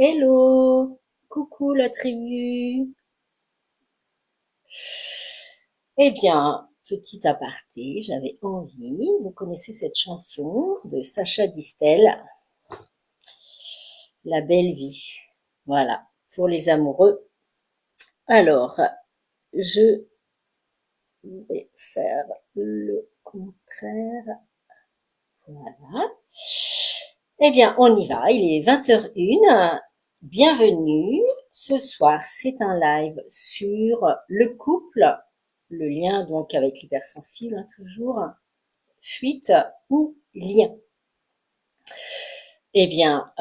Hello, coucou la tribu. Eh bien, petit aparté, j'avais envie, vous connaissez cette chanson de Sacha Distel, La belle vie. Voilà, pour les amoureux. Alors, je vais faire le contraire. Voilà. Eh bien, on y va. Il est 20h01. Bienvenue. Ce soir, c'est un live sur le couple, le lien donc avec l'hypersensible, hein, toujours, fuite ou lien. Eh bien,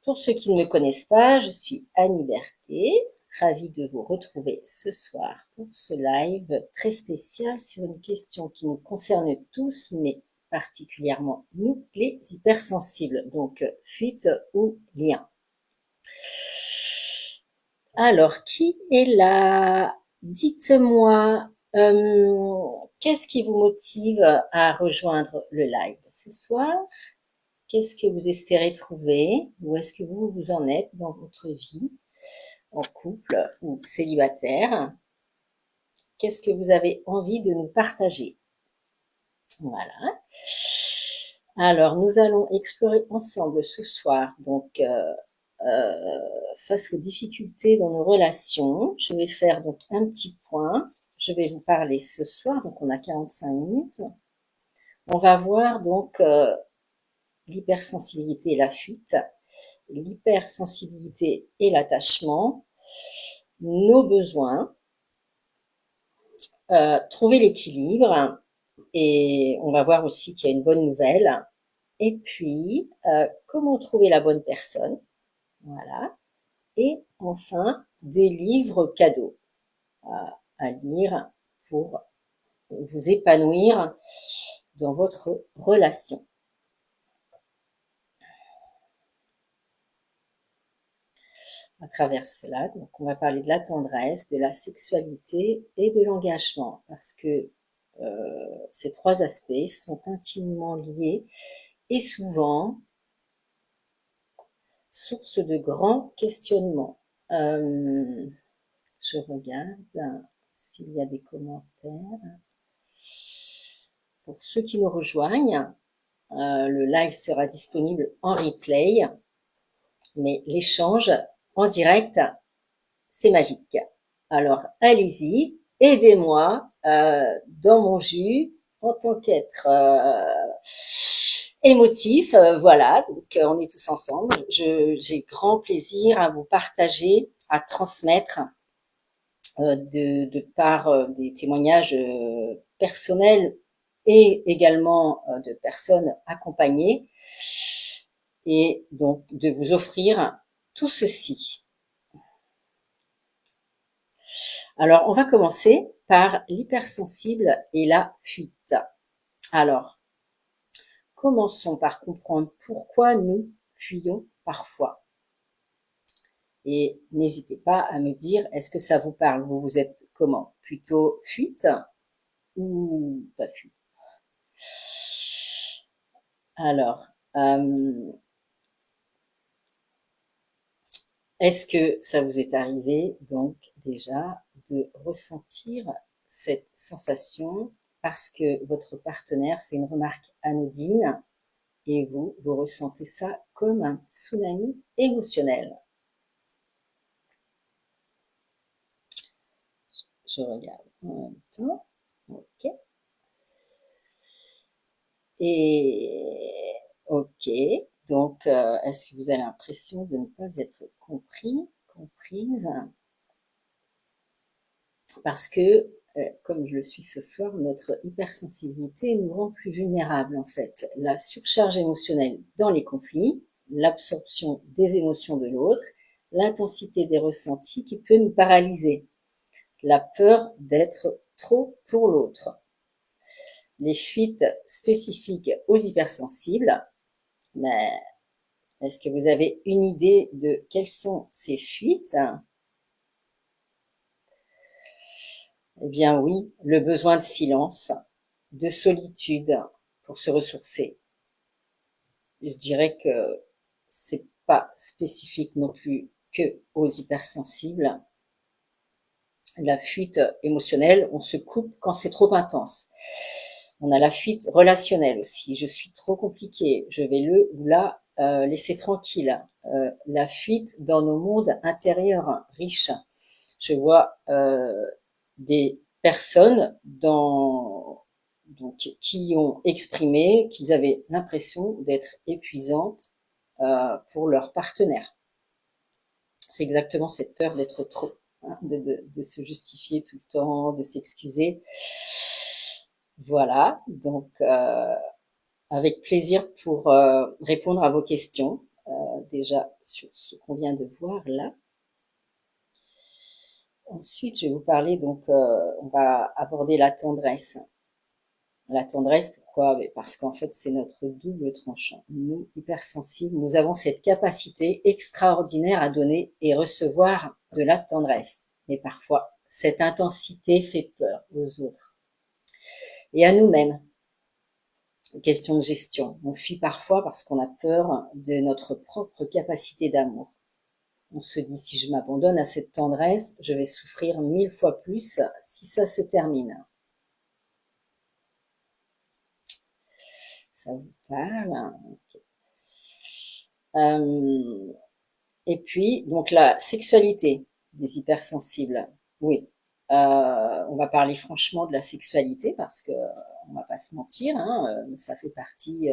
pour ceux qui ne me connaissent pas, je suis Annie Berthet, ravie de vous retrouver ce soir pour ce live très spécial sur une question qui nous concerne tous, mais particulièrement nous, les hypersensibles, donc fuite ou lien. Alors, qui est là? Dites-moi, qu'est-ce qui vous motive à rejoindre le live ce soir? Qu'est-ce que vous espérez trouver? Où est-ce que vous en êtes dans votre vie, en couple ou célibataire? Qu'est-ce que vous avez envie de nous partager? Voilà. Alors, nous allons explorer ensemble ce soir, donc, face aux difficultés dans nos relations. Je vais faire donc un petit point. Je vais vous parler ce soir, donc on a 45 minutes. On va voir donc l'hypersensibilité et la fuite, l'hypersensibilité et l'attachement, nos besoins, trouver l'équilibre, et on va voir aussi qu'il y a une bonne nouvelle. Et puis, comment trouver la bonne personne, voilà. Et enfin, des livres cadeaux à lire pour vous épanouir dans votre relation. À travers cela, donc on va parler de la tendresse, de la sexualité et de l'engagement, parce que ces trois aspects sont intimement liés et souvent source de grands questionnements. Je regarde s'il y a des commentaires. Pour ceux qui nous rejoignent, le live sera disponible en replay, mais l'échange en direct, c'est magique. Alors, allez-y, aidez-moi dans mon jus en tant qu'être émotif. Voilà, donc on est tous ensemble. J'ai grand plaisir à vous partager, à transmettre de par des témoignages personnels et également de personnes accompagnées, et donc de vous offrir tout ceci. Alors, on va commencer par l'hypersensible et la fuite. Alors, commençons par comprendre pourquoi nous fuyons parfois. Et n'hésitez pas à me dire, est-ce que ça vous parle? Vous êtes comment? Plutôt fuite ou pas fuite? Alors, est-ce que ça vous est arrivé donc déjà de ressentir cette sensation parce que votre partenaire fait une remarque anodine et vous ressentez ça comme un tsunami émotionnel? Je regarde en même temps. Ok. Et ok. Donc, est-ce que vous avez l'impression de ne pas être compris, comprise? Parce que, comme je le suis ce soir, notre hypersensibilité nous rend plus vulnérables en fait. La surcharge émotionnelle dans les conflits, l'absorption des émotions de l'autre, l'intensité des ressentis qui peut nous paralyser, la peur d'être trop pour l'autre. Les fuites spécifiques aux hypersensibles, mais est-ce que vous avez une idée de quelles sont ces fuites? Eh bien oui, le besoin de silence, de solitude pour se ressourcer. Je dirais que c'est pas spécifique non plus que aux hypersensibles. La fuite émotionnelle, on se coupe quand c'est trop intense. On a la fuite relationnelle aussi. Je suis trop compliqué, je vais le ou la laisser tranquille. La fuite dans nos mondes intérieurs riches. Je vois des personnes qui ont exprimé qu'ils avaient l'impression d'être épuisantes pour leur partenaire. C'est exactement cette peur d'être trop, hein, de se justifier tout le temps, de s'excuser. Voilà, donc avec plaisir pour répondre à vos questions, déjà sur ce qu'on vient de voir là. Ensuite, je vais vous parler, donc on va aborder la tendresse. La tendresse, pourquoi? Parce qu'en fait, c'est notre double tranchant. Nous, hypersensibles, nous avons cette capacité extraordinaire à donner et recevoir de la tendresse. Mais parfois, cette intensité fait peur aux autres et à nous-mêmes. Question de gestion. On fuit parfois parce qu'on a peur de notre propre capacité d'amour. On se dit, si je m'abandonne à cette tendresse, je vais souffrir 1000 fois plus si ça se termine. Ça vous parle? Et puis, donc la sexualité des hypersensibles. Oui, on va parler franchement de la sexualité parce que on va pas se mentir, hein, ça fait partie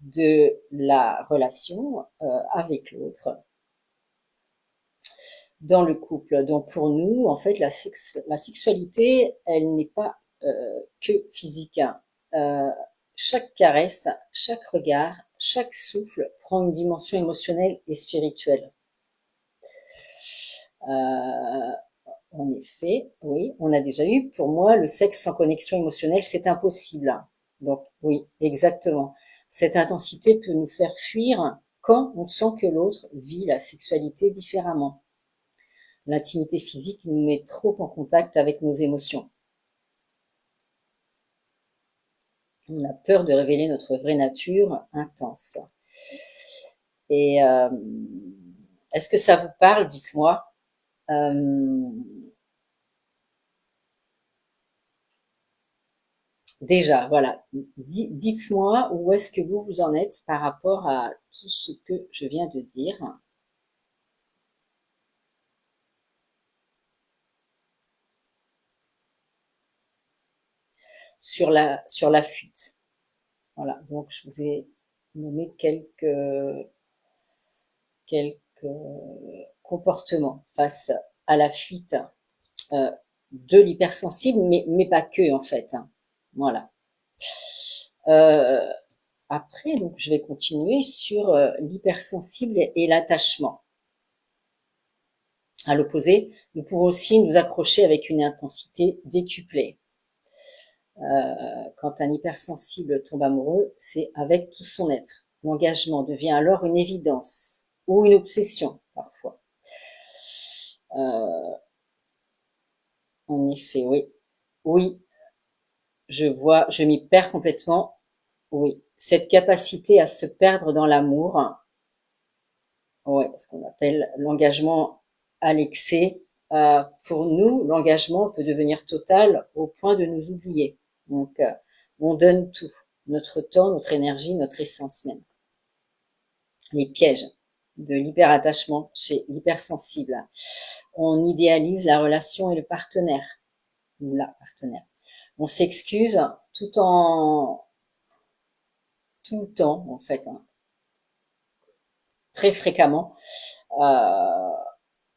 de la relation avec l'autre dans le couple. Donc pour nous, en fait, la sexualité, elle n'est pas que physique. Chaque caresse, chaque regard, chaque souffle prend une dimension émotionnelle et spirituelle. En effet, oui, on a déjà eu, pour moi, le sexe sans connexion émotionnelle, c'est impossible. Donc oui, exactement. Cette intensité peut nous faire fuir quand on sent que l'autre vit la sexualité différemment. L'intimité physique nous met trop en contact avec nos émotions. On a peur de révéler notre vraie nature intense. Et est-ce que ça vous parle? Dites-moi. Déjà, voilà. Dites-moi où est-ce que vous en êtes par rapport à tout ce que je viens de dire. Sur la fuite. Voilà, donc je vous ai nommé quelques comportements face à la fuite de l'hypersensible, mais pas que en fait. Hein. Voilà. Après, donc je vais continuer sur l'hypersensible et l'attachement. À l'opposé, nous pouvons aussi nous accrocher avec une intensité décuplée. Quand un hypersensible tombe amoureux, c'est avec tout son être. L'engagement devient alors une évidence ou une obsession parfois. En effet, oui. Oui, je m'y perds complètement. Oui, cette capacité à se perdre dans l'amour, ouais, ce qu'on appelle l'engagement à l'excès. Pour nous, l'engagement peut devenir total au point de nous oublier. Donc, on donne tout, notre temps, notre énergie, notre essence même. Les pièges de l'hyperattachement chez l'hypersensible. On idéalise la relation et le partenaire, ou la partenaire. On s'excuse tout le temps, en fait, hein, très fréquemment,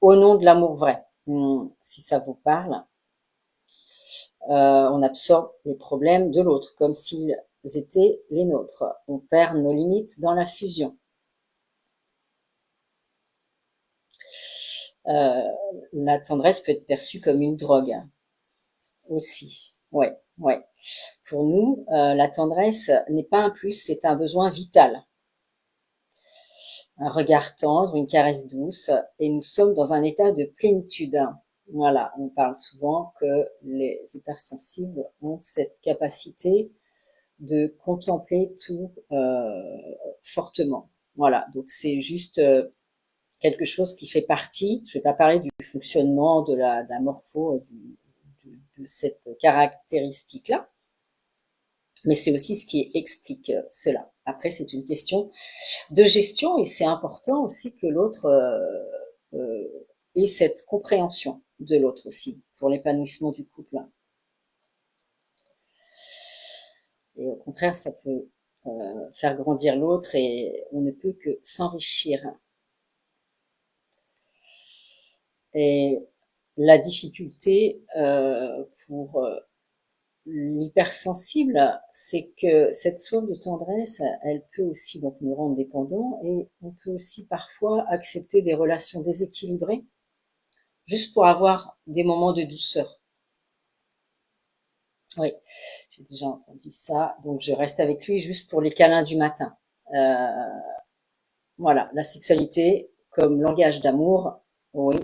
au nom de l'amour vrai. Si ça vous parle, on absorbe les problèmes de l'autre comme s'ils étaient les nôtres. On perd nos limites dans la fusion. La tendresse peut être perçue comme une drogue aussi. Ouais, ouais. Pour nous, la tendresse n'est pas un plus, c'est un besoin vital. Un regard tendre, une caresse douce, et nous sommes dans un état de plénitude. Voilà, on parle souvent que les hypersensibles ont cette capacité de contempler tout fortement. Voilà, donc c'est juste quelque chose qui fait partie. Je vais pas parler du fonctionnement de la morpho de cette caractéristique-là, mais c'est aussi ce qui explique cela. Après, c'est une question de gestion et c'est important aussi que l'autre ait cette compréhension de l'autre aussi pour l'épanouissement du couple. Et au contraire, ça peut faire grandir l'autre et on ne peut que s'enrichir. Et la difficulté pour l'hypersensible, c'est que cette soif de tendresse, elle peut aussi donc nous rendre dépendants et on peut aussi parfois accepter des relations déséquilibrées juste pour avoir des moments de douceur. Oui, j'ai déjà entendu ça, donc je reste avec lui juste pour les câlins du matin. Voilà, la sexualité comme langage d'amour, oui.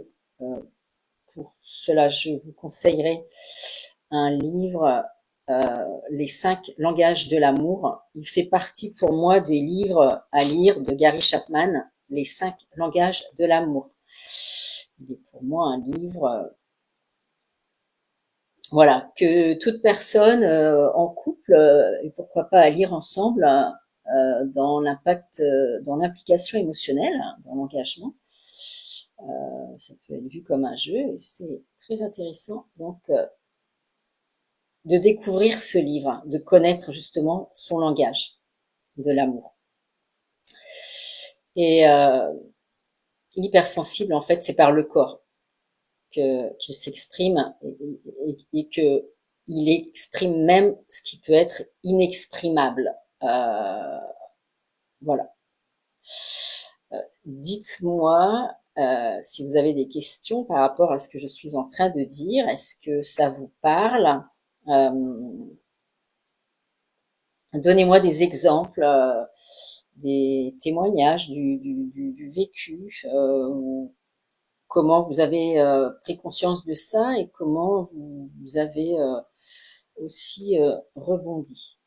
Pour cela, je vous conseillerais un livre, Les 5 langages de l'amour. Il fait partie pour moi des livres à lire de Gary Chapman, Les 5 langages de l'amour. Il est pour moi un livre, voilà, que toute personne en couple, et pourquoi pas à lire ensemble, dans l'impact, dans l'implication émotionnelle, dans l'engagement. Ça peut être vu comme un jeu et c'est très intéressant donc de découvrir ce livre, de connaître justement son langage de l'amour. Et l'hypersensible, en fait, c'est par le corps qu'il s'exprime et que il exprime même ce qui peut être inexprimable. Voilà. Dites-moi si vous avez des questions par rapport à ce que je suis en train de dire. Est-ce que ça vous parle? Donnez-moi des exemples, des témoignages du vécu, comment vous avez pris conscience de ça et comment vous avez aussi rebondi.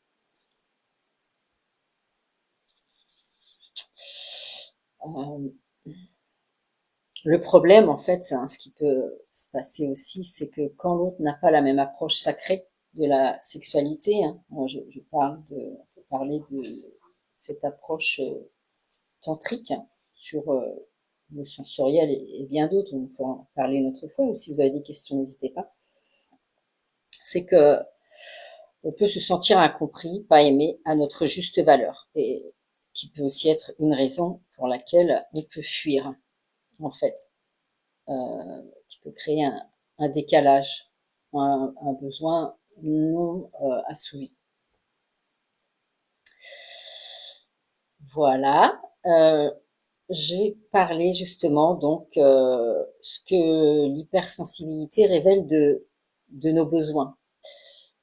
Le problème, en fait, hein, ce qui peut se passer aussi, c'est que quand l'autre n'a pas la même approche sacrée de la sexualité, hein, moi je parle on peut parler de cette approche tantrique hein, sur le sensoriel et bien d'autres, on pourra en parler une autre fois, ou si vous avez des questions, n'hésitez pas. C'est que on peut se sentir incompris, pas aimé à notre juste valeur, et qui peut aussi être une raison pour laquelle on peut fuir, en fait, qui peut créer un décalage, un besoin non assouvi. Voilà. J'ai parlé justement donc ce que l'hypersensibilité révèle de nos besoins.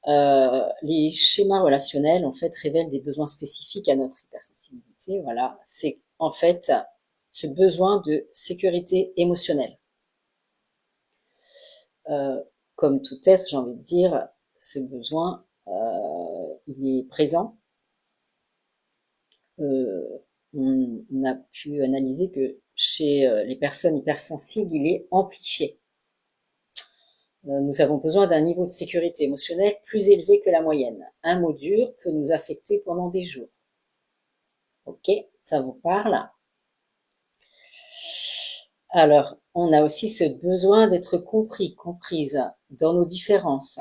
Les schémas relationnels en fait révèlent des besoins spécifiques à notre hypersensibilité. Voilà, c'est en fait ce besoin de sécurité émotionnelle. Comme tout être, j'ai envie de dire, ce besoin, il est présent. On a pu analyser que chez les personnes hypersensibles, il est amplifié. Nous avons besoin d'un niveau de sécurité émotionnelle plus élevé que la moyenne. Un mot dur peut nous affecter pendant des jours. Ok, ça vous parle? Alors, on a aussi ce besoin d'être compris, comprise dans nos différences.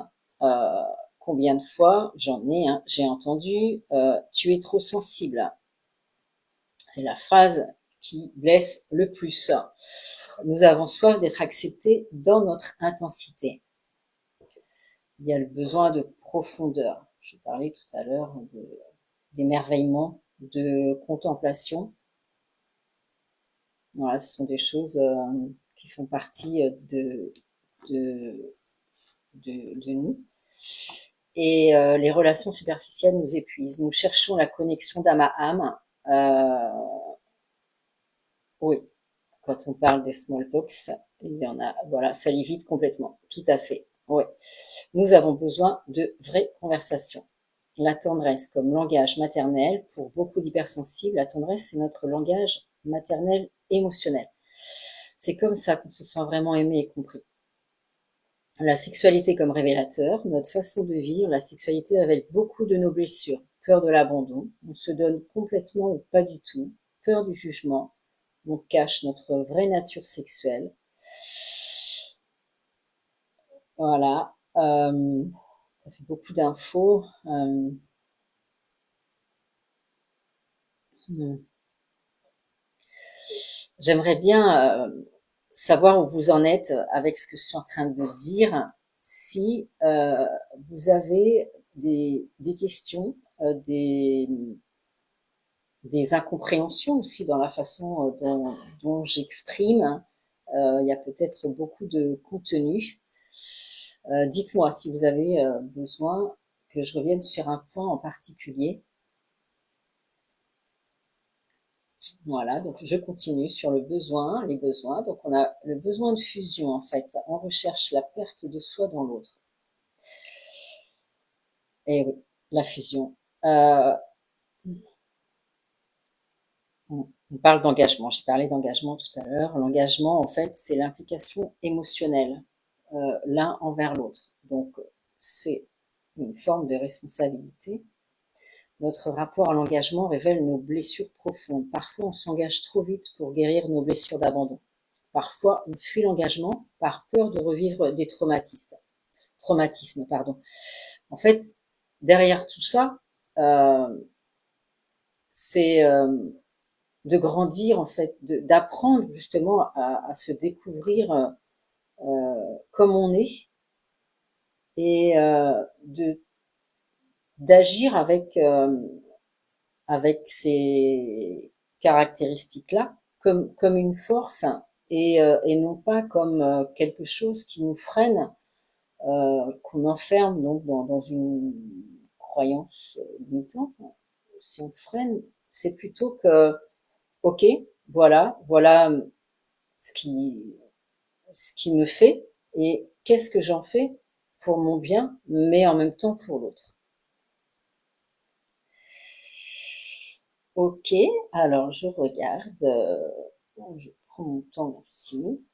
Combien de fois j'ai entendu tu es trop sensible. C'est la phrase qui blesse le plus. Nous avons soif d'être acceptés dans notre intensité. Il y a le besoin de profondeur. Je parlais tout à l'heure d'émerveillement, de contemplation. Voilà, ce sont des choses qui font partie de nous. Et les relations superficielles nous épuisent. Nous cherchons la connexion d'âme à âme. Oui, quand on parle des small talks, il y en a, voilà, ça l'évite complètement. Tout à fait. Oui. Nous avons besoin de vraies conversations. la tendresse comme langage maternel. Pour beaucoup d'hypersensibles, la tendresse, c'est notre langage maternel émotionnel. C'est comme ça qu'on se sent vraiment aimé et compris. La sexualité comme révélateur, notre façon de vivre, la sexualité révèle beaucoup de nos blessures. Peur de l'abandon, on se donne complètement ou pas du tout. Peur du jugement, on cache notre vraie nature sexuelle. Voilà, ça fait beaucoup d'infos. J'aimerais bien savoir où vous en êtes avec ce que je suis en train de dire. Si vous avez des questions, des incompréhensions aussi dans la façon dont j'exprime. Il y a peut-être beaucoup de contenu. Dites-moi si vous avez besoin que je revienne sur un point en particulier. Voilà, donc je continue sur le besoin, les besoins. Donc on a le besoin de fusion en fait. On recherche la perte de soi dans l'autre. Et oui, la fusion. On parle d'engagement. J'ai parlé d'engagement tout à l'heure. L'engagement, en fait, c'est l'implication émotionnelle l'un envers l'autre. Donc, c'est une forme de responsabilité. Notre rapport à l'engagement révèle nos blessures profondes. Parfois, on s'engage trop vite pour guérir nos blessures d'abandon. Parfois, on fuit l'engagement par peur de revivre des traumatismes. En fait, derrière tout ça, c'est de grandir, en fait, d'apprendre justement à se découvrir comme on est et d'agir avec ces caractéristiques-là comme une force et non pas comme quelque chose qui nous freine, qu'on enferme donc dans une croyance limitante. Si on freine, c'est plutôt que, ok, voilà ce qui me fait et qu'est-ce que j'en fais pour mon bien, mais en même temps pour l'autre. Ok, alors je regarde, je prends mon temps ici.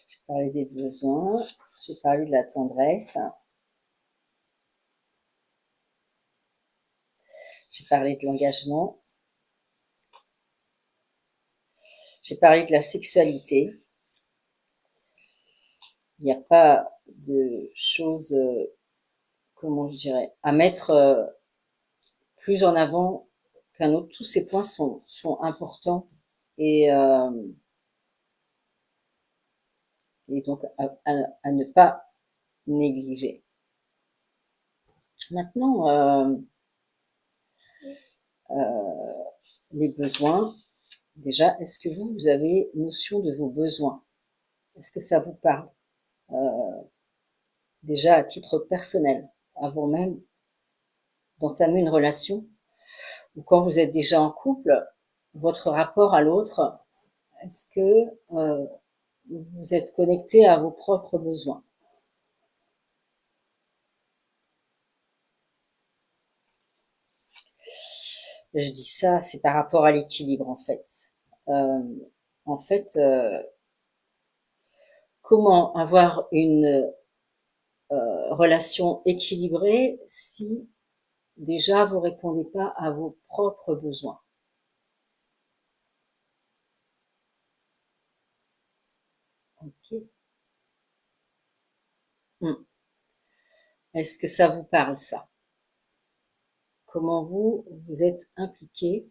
J'ai parlé des besoins, j'ai parlé de la tendresse, j'ai parlé de l'engagement, j'ai parlé de la sexualité. Il n'y a pas de choses, comment je dirais, à mettre plus en avant qu'un autre. Tous ces points sont importants et, et donc à ne pas négliger. Maintenant, les besoins. Déjà, est-ce que vous avez notion de vos besoins? Est-ce que ça vous parle? Déjà à titre personnel, avant même d'entamer une relation, ou quand vous êtes déjà en couple, votre rapport à l'autre, est-ce que vous êtes connecté à vos propres besoins? Je dis ça, c'est par rapport à l'équilibre en fait. Euh, en fait, comment avoir une relation équilibrée si déjà vous répondez pas à vos propres besoins? Ok. Est-ce que ça vous parle ça? Comment vous êtes impliqué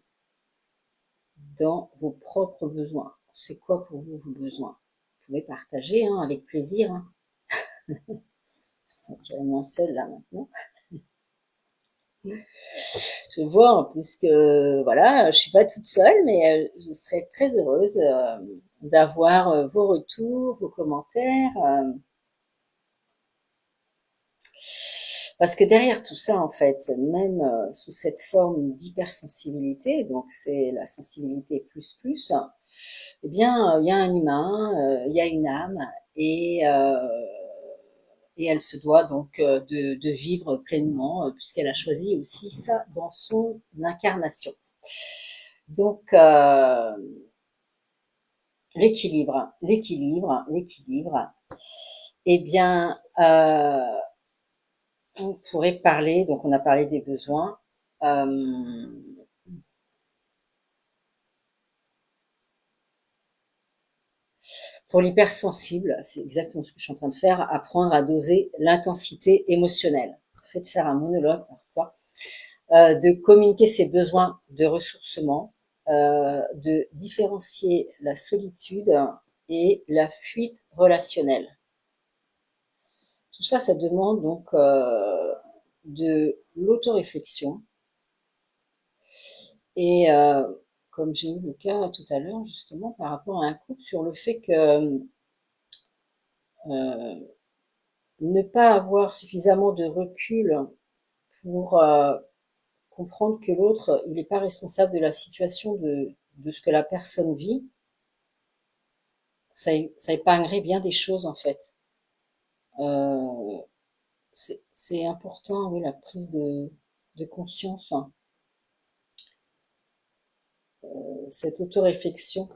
dans vos propres besoins? C'est quoi pour vous vos besoins? Vous pouvez partager hein, avec plaisir. Hein. Je me sentirais moins seule là maintenant. Je vois en plus que voilà, je suis pas toute seule, mais je serais très heureuse d'avoir vos retours, vos commentaires. Parce que derrière tout ça, en fait, même sous cette forme d'hypersensibilité, donc c'est la sensibilité plus plus, Eh bien, il y a un humain, il y a une âme, et, euh, et elle se doit donc de vivre pleinement, puisqu'elle a choisi aussi ça dans son incarnation. Donc, l'équilibre. Eh bien, on pourrait parler, donc on a parlé des besoins. Euh, pour l'hypersensible, c'est exactement ce que je suis en train de faire, apprendre à doser l'intensité émotionnelle. Le fait de faire un monologue parfois, de communiquer ses besoins de ressourcement, de différencier la solitude et la fuite relationnelle. Tout ça, ça demande donc de l'autoréflexion. Et comme j'ai eu le cas tout à l'heure, justement, par rapport à un couple, sur le fait que euh, ne pas avoir suffisamment de recul pour comprendre que l'autre, il n'est pas responsable de la situation de ce que la personne vit, ça épargnerait bien des choses en fait. Euh, c'est important, oui, la prise de conscience, hein, cette autoréflexion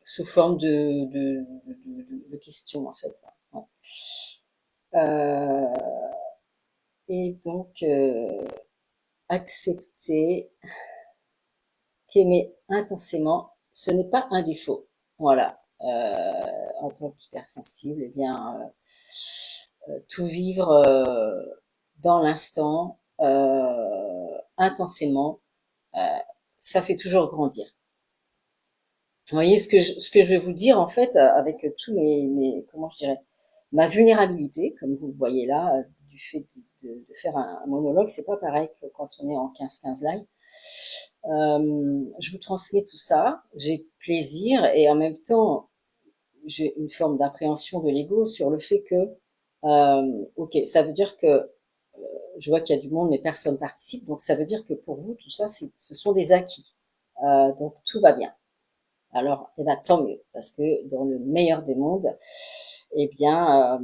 sous forme de questions en fait. Ouais. Euh, et donc accepter qu'aimer intensément, ce n'est pas un défaut. Voilà. En tant qu'hypersensible, eh bien, tout vivre dans l'instant, intensément, euh, ça fait toujours grandir. Vous voyez ce que je vais vous dire en fait, avec tous comment je dirais, ma vulnérabilité, comme vous le voyez là, du fait de faire un monologue, c'est pas pareil que quand on est en 15-15 live. Je vous transmets tout ça, j'ai plaisir, et en même temps, j'ai une forme d'appréhension de l'ego sur le fait que, ok, ça veut dire que je vois qu'il y a du monde, mais personne participe, donc ça veut dire que pour vous, tout ça, ce sont des acquis. Donc tout va bien. Alors, eh ben, tant mieux, parce que dans le meilleur des mondes, eh bien,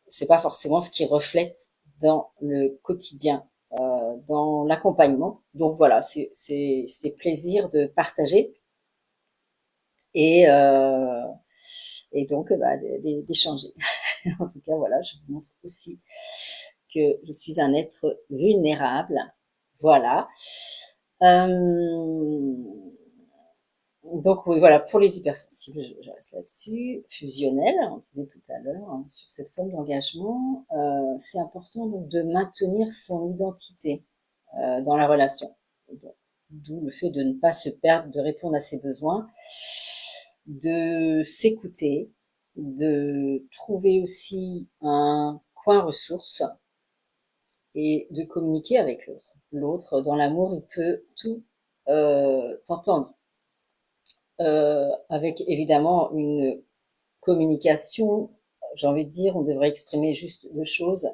c'est pas forcément ce qui reflète dans le quotidien, dans l'accompagnement. Donc voilà, c'est plaisir de partager et, euh, et donc bah, d'échanger. En tout cas, voilà, je vous montre aussi que je suis un être vulnérable. Voilà. Euh, donc oui, voilà, pour les hypersensibles, je reste là-dessus. Fusionnel, on disait tout à l'heure, hein, sur cette forme d'engagement, c'est important donc de maintenir son identité dans la relation. D'où le fait de ne pas se perdre, de répondre à ses besoins, de s'écouter, de trouver aussi un coin ressource et de communiquer avec l'autre. L'autre, dans l'amour, il peut tout t'entendre. Avec évidemment une communication, j'ai envie de dire, on devrait exprimer juste deux choses,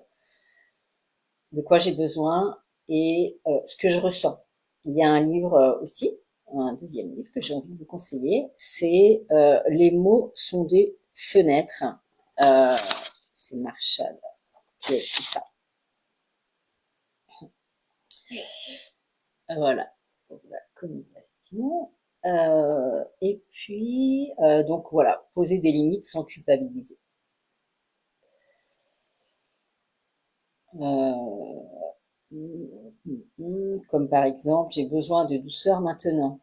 de quoi j'ai besoin et ce que je ressens. Il y a un livre aussi, un deuxième livre que j'ai envie de vous conseiller, c'est Les mots sont des fenêtres. Euh, c'est Marshall qui a écrit ça. Voilà, pour la communication. Et puis, donc voilà, poser des limites sans culpabiliser. Comme par exemple, j'ai besoin de douceur maintenant,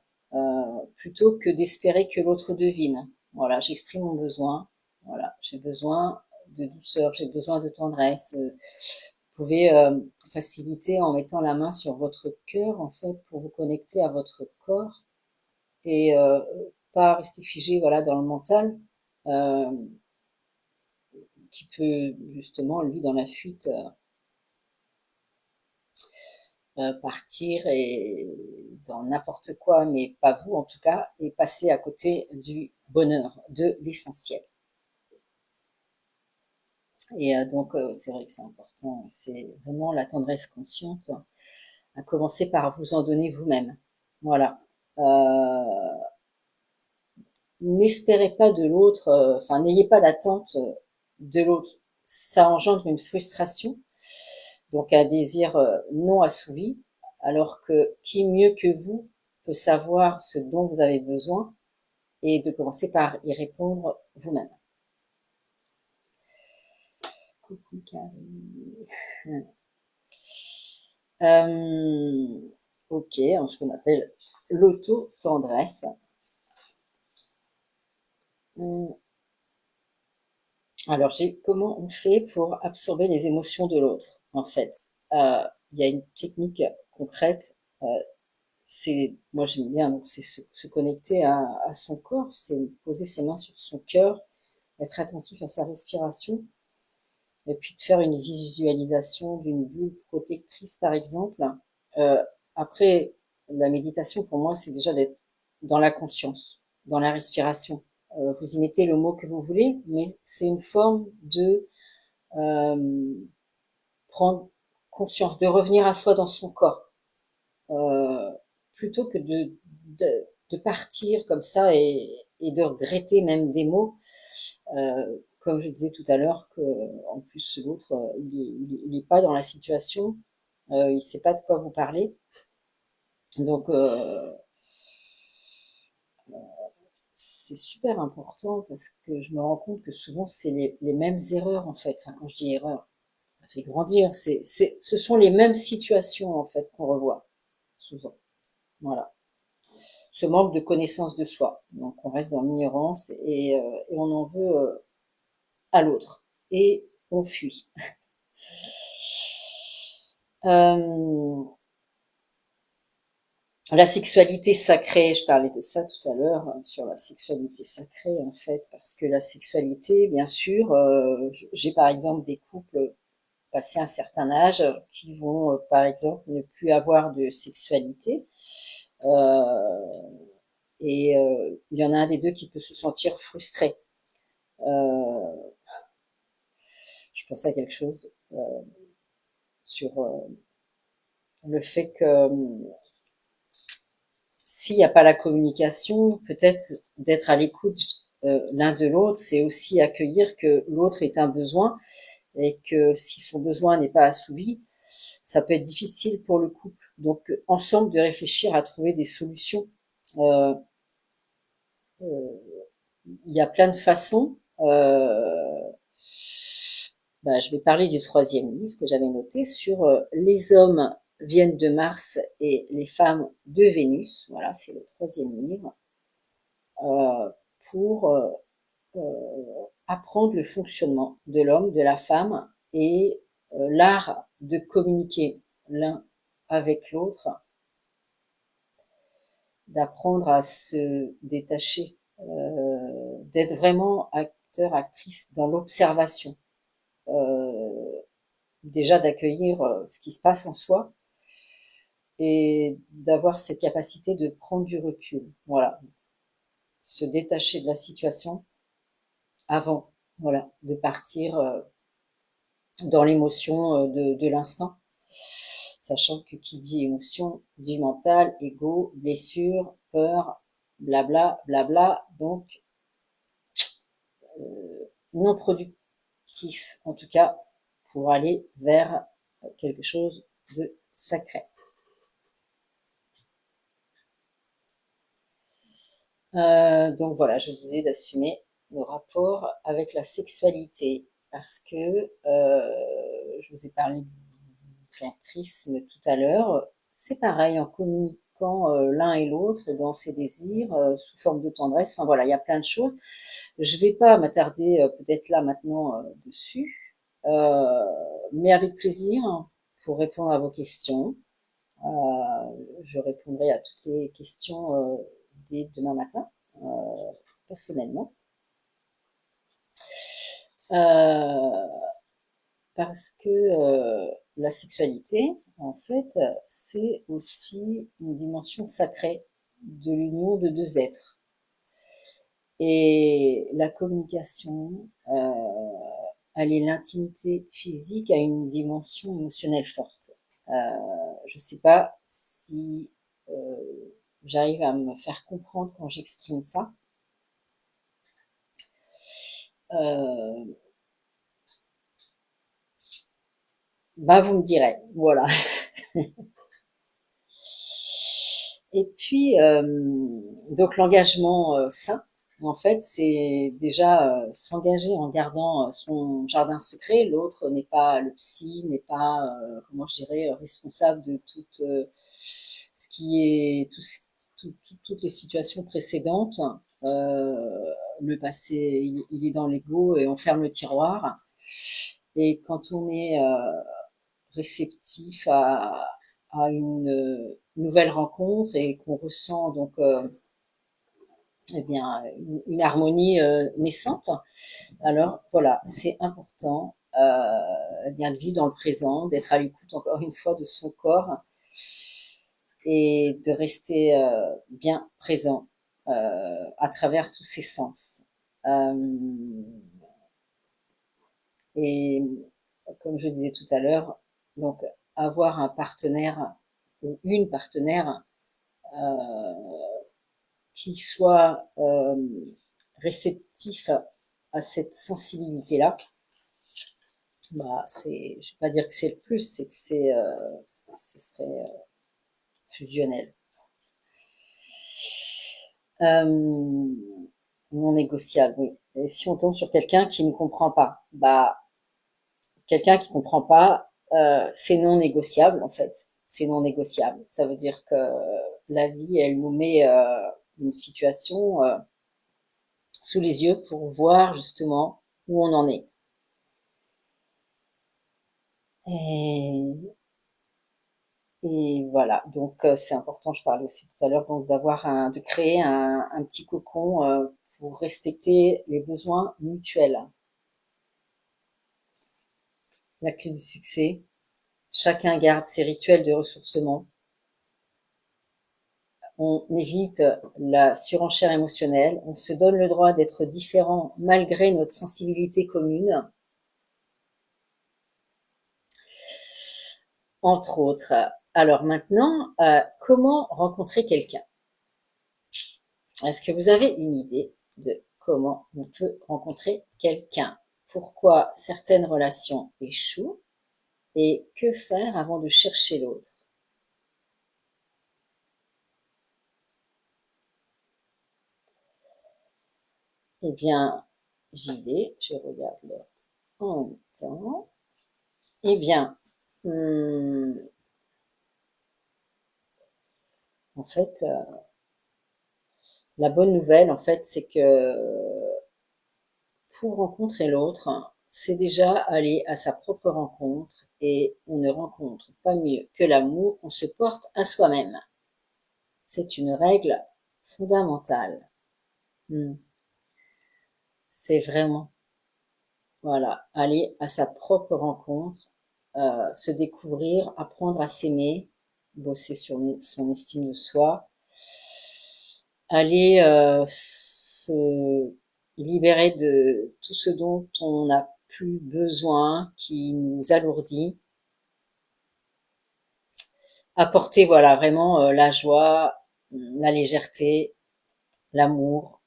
plutôt que d'espérer que l'autre devine. Voilà, j'exprime mon besoin. Voilà, j'ai besoin de douceur, j'ai besoin de tendresse. Vous pouvez faciliter en mettant la main sur votre cœur, en fait, pour vous connecter à votre corps et pas rester figé, voilà, dans le mental, euh, qui peut justement, lui, dans la fuite, partir et dans n'importe quoi, mais pas vous en tout cas, et passer à côté du bonheur, de l'essentiel. Et donc, c'est vrai que c'est important, c'est vraiment la tendresse consciente, à commencer par vous en donner vous-même. Voilà. N'espérez pas de l'autre, enfin, n'ayez pas d'attente de l'autre. Ça engendre une frustration, donc un désir non assouvi, alors que qui mieux que vous peut savoir ce dont vous avez besoin et de commencer par y répondre vous-même. Coucou Carrie. Ok, ce qu'on appelle l'auto-tendresse. Alors, comment on fait pour absorber les émotions de l'autre, en fait. Il y a une technique concrète, moi j'aime bien, donc c'est se connecter à son corps, c'est poser ses mains sur son cœur, être attentif à sa respiration, et puis de faire une visualisation d'une bulle protectrice, par exemple. Euh, Après, la méditation, pour moi, c'est déjà d'être dans la conscience, dans la respiration. Vous y mettez le mot que vous voulez, mais c'est une forme de prendre conscience, de revenir à soi dans son corps, euh, plutôt que de partir comme ça et de regretter même des mots. Comme je disais tout à l'heure, que en plus l'autre, il est pas dans la situation, il sait pas de quoi vous parler. Donc c'est super important parce que je me rends compte que souvent c'est les mêmes erreurs en fait. Enfin, quand je dis erreur, ça fait grandir. Ce sont les mêmes situations en fait qu'on revoit souvent. Voilà. Ce manque de connaissance de soi. Donc on reste dans l'ignorance et on en veut à l'autre. Et on fuit. Euh, la sexualité sacrée, je parlais de ça tout à l'heure, sur la sexualité sacrée en fait, parce que la sexualité, bien sûr, j'ai par exemple des couples passés un certain âge qui vont par exemple ne plus avoir de sexualité. Euh, et il y en a un des deux qui peut se sentir frustré. Euh, je pense à quelque chose sur le fait que s'il n'y a pas la communication, peut-être d'être à l'écoute l'un de l'autre, c'est aussi accueillir que l'autre est un besoin et que si son besoin n'est pas assouvi, ça peut être difficile pour le couple. Donc ensemble de réfléchir à trouver des solutions. Euh, il y a plein de façons. Je vais parler du troisième livre que j'avais noté sur les hommes viennent de Mars et les femmes de Vénus. Voilà, c'est le troisième livre. Pour apprendre le fonctionnement de l'homme, de la femme et l'art de communiquer l'un avec l'autre, d'apprendre à se détacher, d'être vraiment acteur, actrice dans l'observation, déjà d'accueillir ce qui se passe en soi et d'avoir cette capacité de prendre du recul, voilà, se détacher de la situation avant, voilà, de partir dans l'émotion de l'instant, sachant que qui dit émotion dit mental, ego, blessure, peur, blabla, blabla, donc non productif, en tout cas pour aller vers quelque chose de sacré. Donc voilà, je disais d'assumer nos rapports avec la sexualité parce que je vous ai parlé du plantrisme tout à l'heure. C'est pareil en communiquant l'un et l'autre dans ses désirs sous forme de tendresse. Enfin voilà, il y a plein de choses. Je vais pas m'attarder peut-être là maintenant dessus, mais avec plaisir pour répondre à vos questions. Je répondrai à toutes les questions dès demain matin, personnellement. Euh, Parce que la sexualité, en fait, c'est aussi une dimension sacrée de l'union de deux êtres. Et la communication, allier l'intimité physique à une dimension émotionnelle forte. Je ne sais pas si j'arrive à me faire comprendre quand j'exprime ça. Bah, vous me direz, voilà. Et puis, donc l'engagement sain, en fait, c'est déjà s'engager en gardant son jardin secret. L'autre n'est pas le psy, n'est pas, comment je dirais, responsable de ce qui est, toutes les situations précédentes. Le passé, il est dans l'ego et on ferme le tiroir. Et quand on est réceptif à une nouvelle rencontre et qu'on ressent donc eh bien une harmonie naissante, alors voilà, c'est important eh bien de vivre dans le présent, d'être à l'écoute encore une fois de son corps et de rester bien présent à travers tous ses sens. Et comme je disais tout à l'heure, donc avoir un partenaire ou une partenaire qui soit réceptif à cette sensibilité-là, bah c'est, je vais pas dire que c'est le plus, c'est que ce serait fusionnel. Non négociable, oui. Et si on tombe sur quelqu'un qui ne comprend pas, bah quelqu'un qui comprend pas, c'est non négociable en fait. C'est non négociable. Ça veut dire que la vie, elle nous met une situation sous les yeux pour voir justement où on en est. Et, et voilà. Donc c'est important. Je parlais aussi tout à l'heure donc de créer un petit cocon pour respecter les besoins mutuels. La clé du succès. Chacun garde ses rituels de ressourcement. On évite la surenchère émotionnelle, on se donne le droit d'être différent malgré notre sensibilité commune, entre autres. Alors maintenant, comment rencontrer quelqu'un? Est-ce que vous avez une idée de comment on peut rencontrer quelqu'un? Pourquoi certaines relations échouent? Et que faire avant de chercher l'autre? Eh bien, j'y vais, je regarde l'heure en même temps. Eh bien, en fait, la bonne nouvelle, en fait, c'est que pour rencontrer l'autre, c'est déjà aller à sa propre rencontre et on ne rencontre pas mieux que l'amour qu'on se porte à soi-même. C'est une règle fondamentale. C'est vraiment, voilà, aller à sa propre rencontre, se découvrir, apprendre à s'aimer, bosser sur son estime de soi, aller se libérer de tout ce dont on n'a plus besoin, qui nous alourdit, apporter voilà vraiment la joie, la légèreté, l'amour,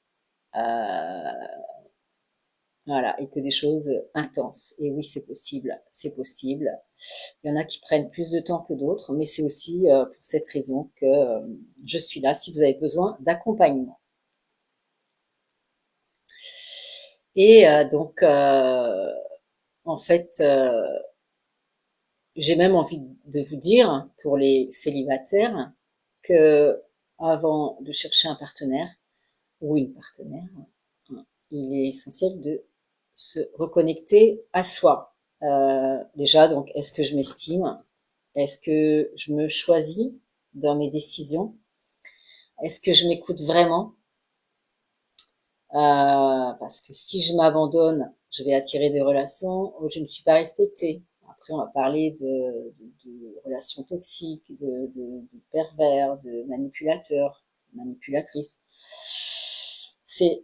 euh, voilà, et que des choses intenses. Et oui, c'est possible, c'est possible. Il y en a qui prennent plus de temps que d'autres, mais c'est aussi pour cette raison que je suis là si vous avez besoin d'accompagnement. Et donc, en fait, j'ai même envie de vous dire, pour les célibataires, que avant de chercher un partenaire ou une partenaire, il est essentiel de se reconnecter à soi. Déjà, donc, est-ce que je m'estime? Est-ce que je me choisis dans mes décisions? Est-ce que je m'écoute vraiment? Parce que si je m'abandonne, je vais attirer des relations où je ne suis pas respectée. Après, on va parler de relations toxiques, de pervers, de manipulateurs, manipulatrices.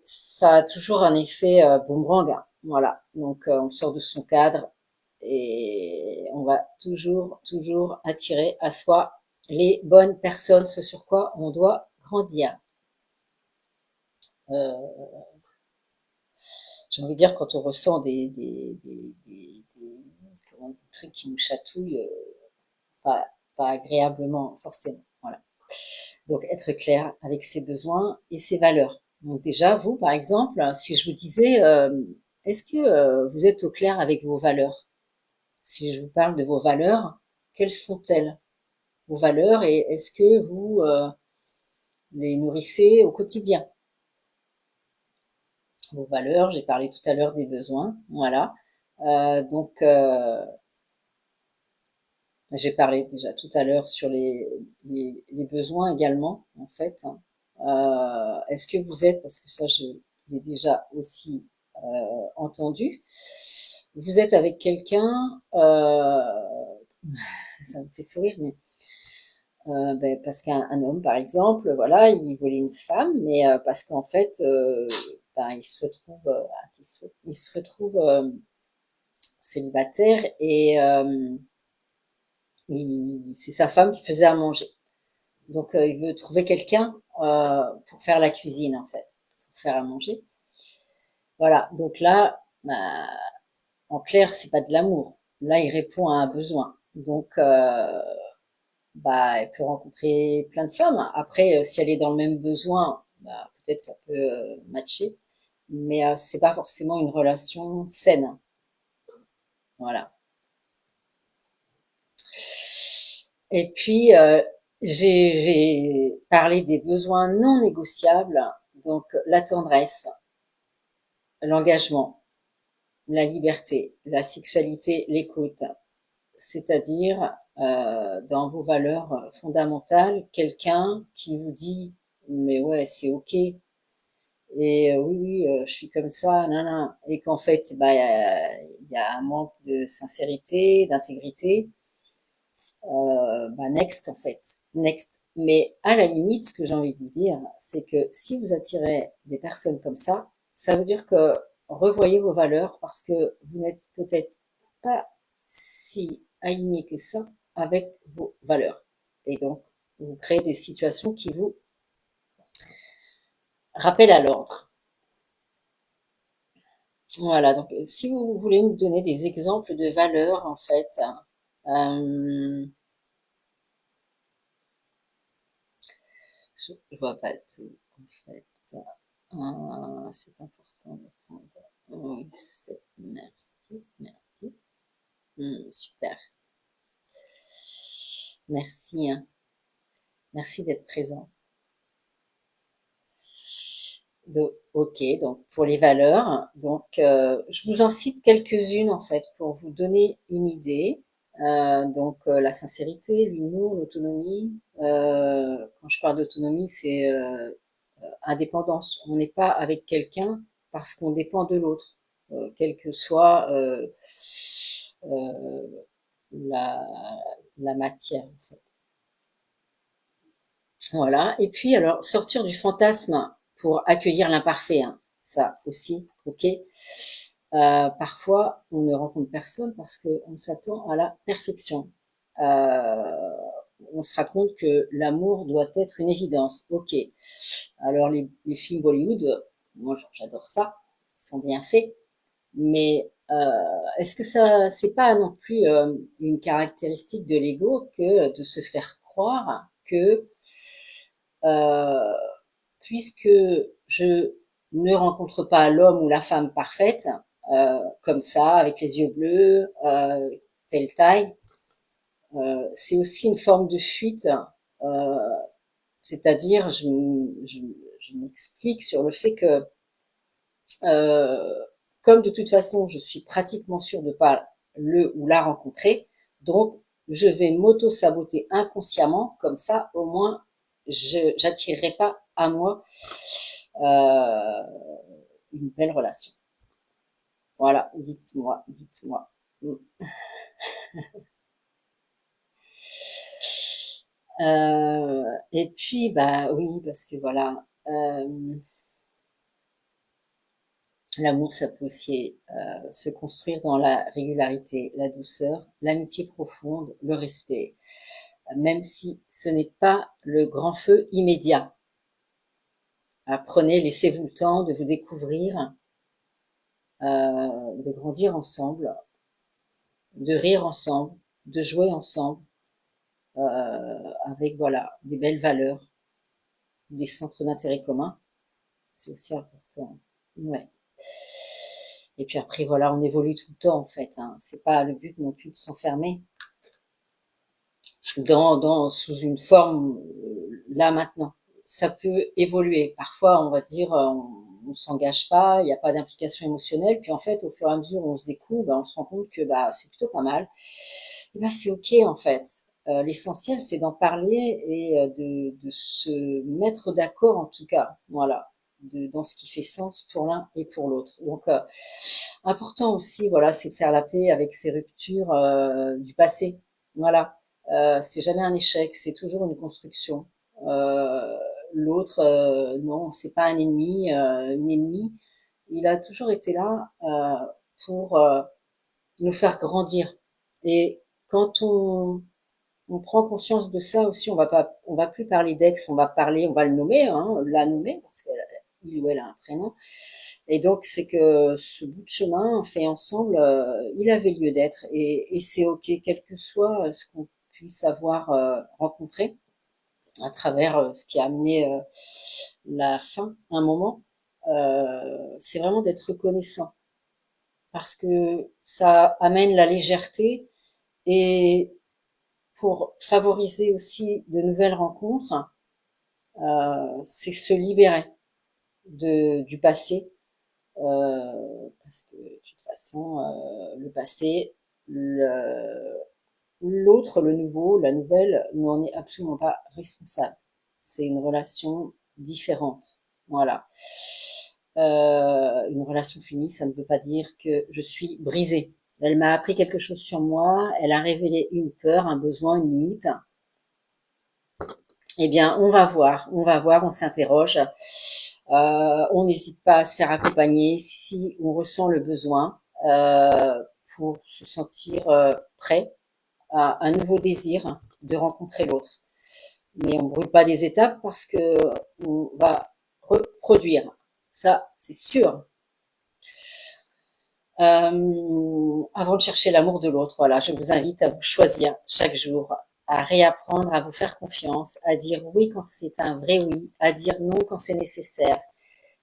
Ça a toujours un effet boomerang, hein. Voilà. Donc, on sort de son cadre et on va toujours attirer à soi les bonnes personnes, ce sur quoi on doit grandir. Euh, j'ai envie de dire, quand on ressent comment, des trucs qui nous chatouillent, pas, pas agréablement forcément. Voilà. Donc être clair avec ses besoins et ses valeurs. Donc déjà, vous, par exemple, si je vous disais, est-ce que vous êtes au clair avec vos valeurs? Si je vous parle de vos valeurs, quelles sont-elles, vos valeurs, et est-ce que vous les nourrissez au quotidien? Vos valeurs, j'ai parlé tout à l'heure des besoins, voilà. Donc, j'ai parlé déjà tout à l'heure sur les besoins également, en fait. Est-ce que vous êtes, parce que ça je l'ai déjà aussi entendu, vous êtes avec quelqu'un, ça me fait sourire, mais ben, parce qu'un homme, par exemple, voilà, il voulait une femme, mais parce qu'en fait, ben, il se retrouve célibataire et c'est sa femme qui faisait à manger. Donc, il veut trouver quelqu'un pour faire la cuisine, en fait, pour faire à manger. Voilà. Donc là, bah, en clair, c'est pas de l'amour. Là, il répond à un besoin. Donc, bah, elle peut rencontrer plein de femmes. Après, si elle est dans le même besoin, bah, peut-être ça peut matcher. Mais c'est pas forcément une relation saine. Voilà. Et puis, j'ai parlé des besoins non négociables, donc la tendresse, l'engagement, la liberté, la sexualité, l'écoute, c'est-à-dire dans vos valeurs fondamentales, quelqu'un qui vous dit mais ouais c'est ok et oui oui je suis comme ça, nan, nan, et qu'en fait bah il y a un manque de sincérité, d'intégrité, bah next en fait, next. Mais à la limite, ce que j'ai envie de vous dire, c'est que si vous attirez des personnes comme ça veut dire que revoyez vos valeurs parce que vous n'êtes peut-être pas si aligné que ça avec vos valeurs. Et donc, vous créez des situations qui vous rappellent à l'ordre. Voilà, donc si vous voulez me donner des exemples de valeurs, en fait, euh, je vois pas tout, en fait. C'est important de prendre. Oui, merci, merci. Super. Merci, hein. Merci d'être présente. Ok, donc pour les valeurs, donc je vous en cite quelques-unes en fait pour vous donner une idée. Donc la sincérité, l'humour, l'autonomie. Quand je parle d'autonomie, c'est indépendance. On n'est pas avec quelqu'un parce qu'on dépend de l'autre, quelle que soit euh, la, la matière en fait. Voilà. Et puis, alors, sortir du fantasme pour accueillir l'imparfait, hein. Ça aussi, ok. Parfois, on ne rencontre personne parce qu'on s'attend à la perfection. Euh, on se raconte que l'amour doit être une évidence. Ok. Alors, les films Bollywood, moi, j'adore ça. Ils sont bien faits. Mais est-ce que ça, c'est pas non plus une caractéristique de l'ego que de se faire croire que euh, puisque je ne rencontre pas l'homme ou la femme parfaite, comme ça, avec les yeux bleus, telle taille, c'est aussi une forme de fuite, euh, c'est-à-dire je m'explique sur le fait que euh, comme de toute façon je suis pratiquement sûre de pas le ou la rencontrer, donc je vais m'auto-saboter inconsciemment, comme ça au moins je j'attirerai pas à moi euh, une belle relation. Voilà, dites-moi, dites-moi. Et puis, bah oui, parce que voilà, l'amour, ça peut aussi se construire dans la régularité, la douceur, l'amitié profonde, le respect, même si ce n'est pas le grand feu immédiat. Apprenez, laissez-vous le temps de vous découvrir, de grandir ensemble, de rire ensemble, de jouer ensemble, avec voilà des belles valeurs, des centres d'intérêt communs. C'est aussi important. Ouais. Et puis après, voilà, on évolue tout le temps en fait. Hein. C'est pas le but non plus de s'enfermer sous une forme là maintenant. Ça peut évoluer. Parfois, on va dire, on s'engage pas, il n'y a pas d'implication émotionnelle. Puis en fait, au fur et à mesure où on se découvre, on se rend compte que c'est plutôt pas mal. Et c'est ok en fait. L'essentiel, c'est d'en parler et de se mettre d'accord en tout cas. Voilà. Dans ce qui fait sens pour l'un et pour l'autre. Donc, important aussi, voilà, c'est de faire la paix avec ces ruptures du passé. Voilà. C'est jamais un échec, c'est toujours une construction. L'autre, non, c'est pas un ennemi, une ennemie. Il a toujours été là pour nous faire grandir. Et quand on prend conscience de ça aussi, on va plus parler d'ex, on va le nommer, hein, la nommer parce qu'il ou elle a un prénom. Et donc c'est que ce bout de chemin fait ensemble, il avait lieu d'être et c'est ok, quel que soit ce qu'on puisse avoir rencontré à travers ce qui a amené la fin, un moment. C'est vraiment d'être reconnaissant parce que ça amène la légèreté et pour favoriser aussi de nouvelles rencontres, c'est se libérer du passé, parce que de toute façon, le passé, l'autre, le nouveau, la nouvelle, n'en est absolument pas responsable. C'est une relation différente. Voilà. Une relation finie, ça ne veut pas dire que je suis brisée. Elle m'a appris quelque chose sur moi, elle a révélé une peur, un besoin, une limite. Eh bien, on va voir, on s'interroge. On n'hésite pas à se faire accompagner si on ressent le besoin pour se sentir prêt à un nouveau désir de rencontrer l'autre. Mais on ne brûle pas des étapes parce que on va reproduire. Ça, c'est sûr. Avant de chercher l'amour de l'autre, voilà, je vous invite à vous choisir chaque jour, à réapprendre à vous faire confiance, à dire oui quand c'est un vrai oui, à dire non quand c'est nécessaire,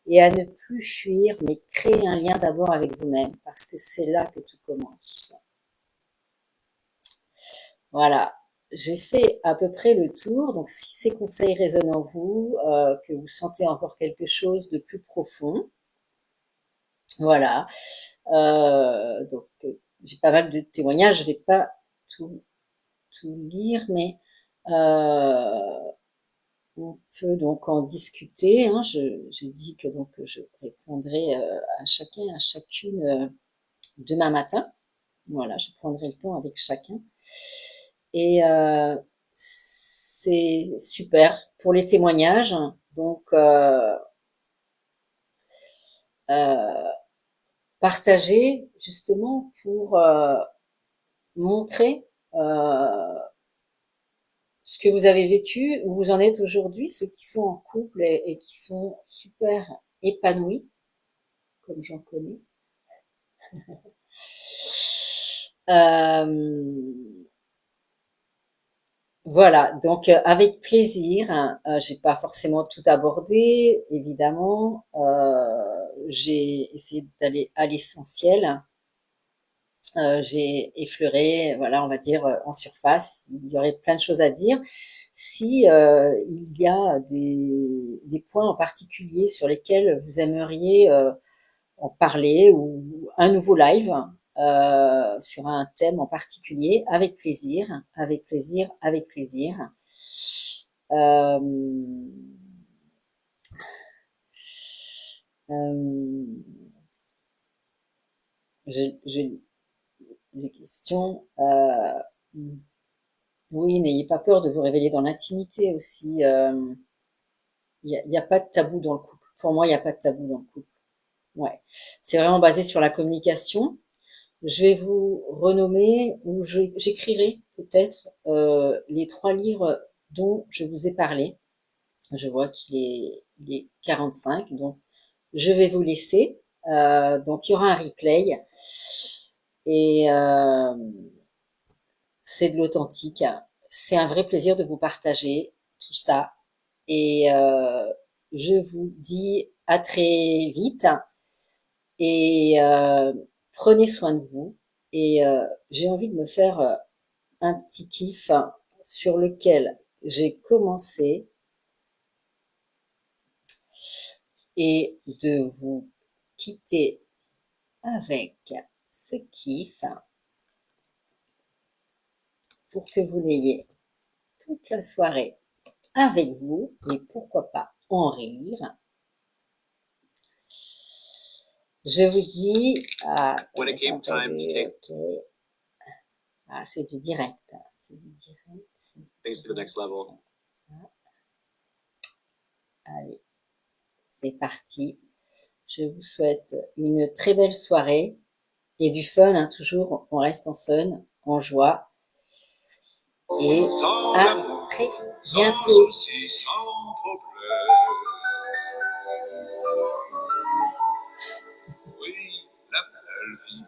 et à ne plus fuir, mais créer un lien d'abord avec vous-même, parce que c'est là que tout commence. Voilà, j'ai fait à peu près le tour, donc si ces conseils résonnent en vous, que vous sentez encore quelque chose de plus profond, voilà, donc j'ai pas mal de témoignages, je vais pas tout lire, mais on peut donc en discuter. Hein. J'ai dit que donc je répondrai à chacun, à chacune demain matin. Voilà, je prendrai le temps avec chacun. Et c'est super pour les témoignages. Donc, partager justement pour montrer ce que vous avez vécu, où vous en êtes aujourd'hui, ceux qui sont en couple et qui sont super épanouis, comme j'en connais. Voilà, donc avec plaisir. J'ai pas forcément tout abordé, évidemment. J'ai essayé d'aller à l'essentiel. J'ai effleuré, voilà, on va dire en surface. Il y aurait plein de choses à dire. Si il y a des points en particulier sur lesquels vous aimeriez en parler ou un nouveau live sur un thème en particulier, avec plaisir, avec plaisir, avec plaisir. Euh, euh, j'ai des questions. Oui, n'ayez pas peur de vous révéler dans l'intimité aussi. Il y a pas de tabou dans le couple. Pour moi, il n'y a pas de tabou dans le couple. Ouais, c'est vraiment basé sur la communication. Je vais vous renommer ou j'écrirai peut-être les 3 livres dont je vous ai parlé. Je vois il est 45, donc je vais vous laisser. Donc il y aura un replay et c'est de l'authentique. C'est un vrai plaisir de vous partager tout ça. Et je vous dis à très vite et prenez soin de vous. Et j'ai envie de me faire un petit kiff sur lequel j'ai commencé et de vous quitter avec ce kiff pour que vous l'ayez toute la soirée avec vous et pourquoi pas en rire. Je vous dis, c'est du direct, c'est du direct. Thanks to the next level. Allez, c'est parti. Je vous souhaite une très belle soirée et du fun, hein, toujours, on reste en fun, en joie. Et à très bientôt. Oui, la belle vie.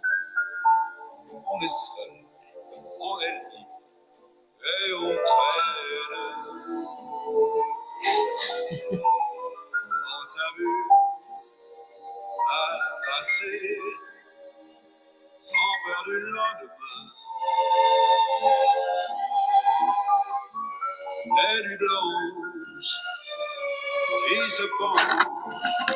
On est seul, on est libre et on traîne. On s'amuse à passer sans peur du lendemain. Et du blanche qui se penche